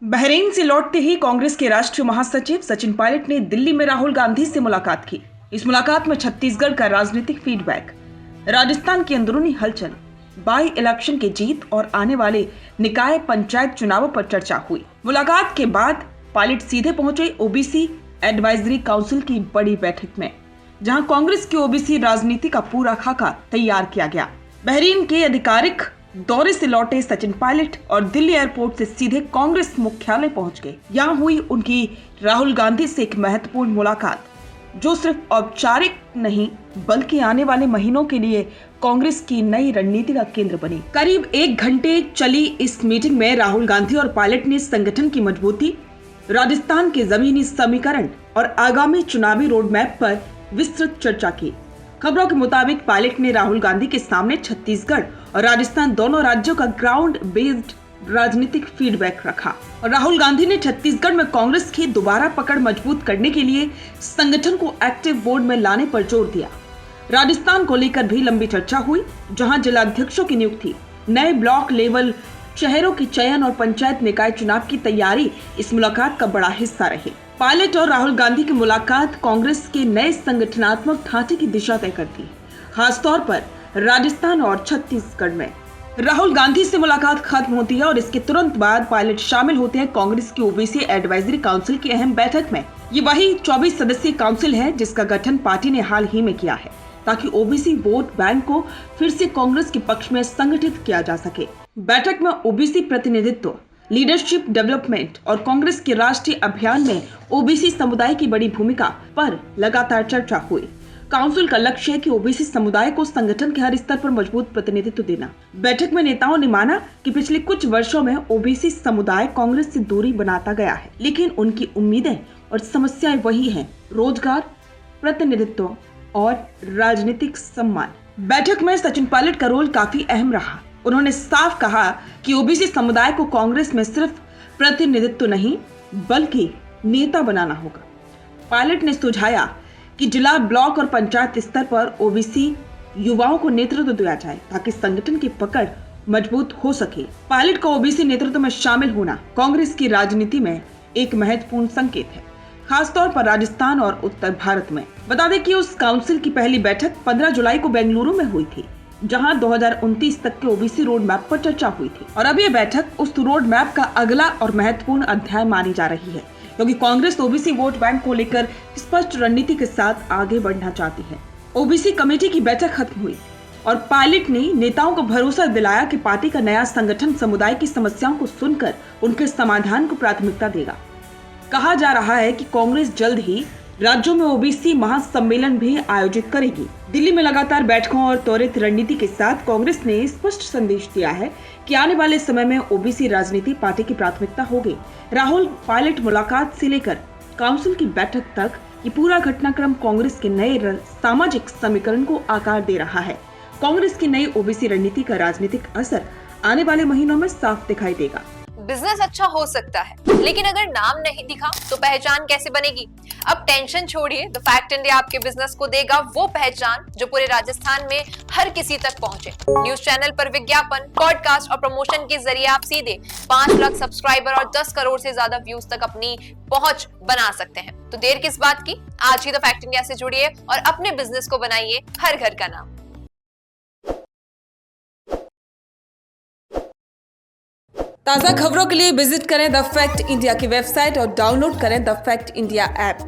Bahrain से लौटते ही कांग्रेस के राष्ट्रीय महासचिव सचिन पायलट ने दिल्ली में राहुल गांधी से मुलाकात की। इस मुलाकात में छत्तीसगढ़ का राजनीतिक फीडबैक, राजस्थान की अंदरूनी हलचल, बाई इलेक्शन की जीत और आने वाले निकाय पंचायत चुनावों पर चर्चा हुई। मुलाकात के बाद पायलट सीधे पहुंचे ओबीसी एडवाइजरी काउंसिल की बड़ी बैठक में, जहां कांग्रेस की ओबीसी राजनीति का पूरा खाका तैयार किया गया। बहरीन के आधिकारिक दौरे से लौटे सचिन पायलट और दिल्ली एयरपोर्ट से सीधे कांग्रेस मुख्यालय पहुंच गए। यहाँ हुई उनकी राहुल गांधी से एक महत्वपूर्ण मुलाकात, जो सिर्फ औपचारिक नहीं बल्कि आने वाले महीनों के लिए कांग्रेस की नई रणनीति का केंद्र बनी। करीब 1 घंटे चली इस मीटिंग में राहुल गांधी और पायलट ने संगठन की मजबूती, राजस्थान के जमीनी समीकरण और आगामी चुनावी रोड मैप पर विस्तृत चर्चा की। खबरों के मुताबिक पायलट ने राहुल गांधी के सामने छत्तीसगढ़ और राजस्थान दोनों राज्यों का ग्राउंड बेस्ड राजनीतिक फीडबैक रखा और राहुल गांधी ने छत्तीसगढ़ में कांग्रेस की दोबारा पकड़ मजबूत करने के लिए संगठन को एक्टिव बोर्ड में लाने पर जोर दिया। राजस्थान को लेकर भी लंबी चर्चा हुई, जहां जिलाध्यक्षों की नियुक्ति, नए ब्लॉक लेवल शहरों की चयन और पंचायत निकाय चुनाव की तैयारी इस मुलाकात का बड़ा हिस्सा रही। पायलट और राहुल गांधी की मुलाकात कांग्रेस के नए संगठनात्मक ढांचे की दिशा तय करती है, खासतौर पर राजस्थान और छत्तीसगढ़ में। राहुल गांधी से मुलाकात खत्म होती है और इसके तुरंत बाद पायलट शामिल होते हैं कांग्रेस की ओबीसी एडवाइजरी काउंसिल की अहम बैठक में। ये वही 24 सदस्यीय काउंसिल है जिसका गठन पार्टी ने हाल ही में किया है, ताकि ओबीसी वोट बैंक को फिर से कांग्रेस के पक्ष में संगठित किया जा सके। बैठक में ओबीसी प्रतिनिधित्व, लीडरशिप डेवलपमेंट और कांग्रेस के राष्ट्रीय अभियान में ओबीसी समुदाय की बड़ी भूमिका पर लगातार चर्चा हुई। काउंसिल का लक्ष्य है कि ओबीसी समुदाय को संगठन के हर स्तर पर मजबूत प्रतिनिधित्व देना। बैठक में नेताओं ने माना कि पिछले कुछ वर्षों में ओबीसी समुदाय कांग्रेस से दूरी बनाता गया है, लेकिन उनकी उम्मीदें और समस्याएं वही हैं: रोजगार, प्रतिनिधित्व और राजनीतिक सम्मान। बैठक में सचिन पायलट का रोल काफी अहम रहा। उन्होंने साफ कहा कि ओबीसी समुदाय को कांग्रेस में सिर्फ प्रतिनिधित्व नहीं बल्कि नेता बनाना होगा। पायलट ने सुझाया कि जिला, ब्लॉक और पंचायत स्तर पर ओबीसी युवाओं को नेतृत्व दिया जाए, ताकि संगठन की पकड़ मजबूत हो सके। पायलट का ओबीसी नेतृत्व में शामिल होना कांग्रेस की राजनीति में एक महत्वपूर्ण संकेत है, खासतौर पर राजस्थान और उत्तर भारत में। बता दें कि उस काउंसिल की पहली बैठक 15 जुलाई को बेंगलुरु में हुई थी, जहां 2029 तक के ओबीसी रोड मैप पर चर्चा हुई थी। और अब यह बैठक उस रोड मैप का अगला और महत्वपूर्ण अध्याय मानी जा रही है, क्योंकि कांग्रेस ओबीसी वोट बैंक को लेकर स्पष्ट रणनीति के साथ आगे बढ़ना चाहती है। ओबीसी कमेटी की बैठक खत्म हुई और पायलट ने नेताओं को भरोसा दिलाया कि पार्टी का नया संगठन समुदाय की समस्याओं को सुनकर उनके समाधान को प्राथमिकता देगा। कहा जा रहा है कि कांग्रेस जल्द ही राज्यों में ओबीसी महासम्मेलन भी आयोजित करेगी। दिल्ली में लगातार बैठकों और त्वरित रणनीति के साथ कांग्रेस ने स्पष्ट संदेश दिया है कि आने वाले समय में ओबीसी राजनीति पार्टी की प्राथमिकता होगी। राहुल पायलट मुलाकात से लेकर काउंसिल की बैठक तक ये पूरा घटनाक्रम कांग्रेस के नए सामाजिक समीकरण को आकार दे रहा है। कांग्रेस की नई ओबीसी रणनीति का राजनीतिक असर आने वाले महीनों में साफ दिखाई देगा। बिजनेस अच्छा हो सकता है, लेकिन अगर नाम नहीं दिखा तो पहचान कैसे बनेगी? अब टेंशन छोड़िए, द फैक्ट इंडिया आपके बिजनेस को देगा वो पहचान जो पूरे राजस्थान में हर किसी तक पहुंचे। न्यूज चैनल पर विज्ञापन, पॉडकास्ट और प्रमोशन के जरिए आप सीधे 5 लाख सब्सक्राइबर और 10 करोड़ से ज्यादा व्यूज तक अपनी पहुंच बना सकते हैं। तो देर किस बात की, आज ही द फैक्ट इंडिया से जुड़िए और अपने बिजनेस को बनाइए हर घर का नाम। ताज़ा खबरों के लिए विजिट करें द फैक्ट इंडिया की वेबसाइट और डाउनलोड करें द फैक्ट इंडिया ऐप।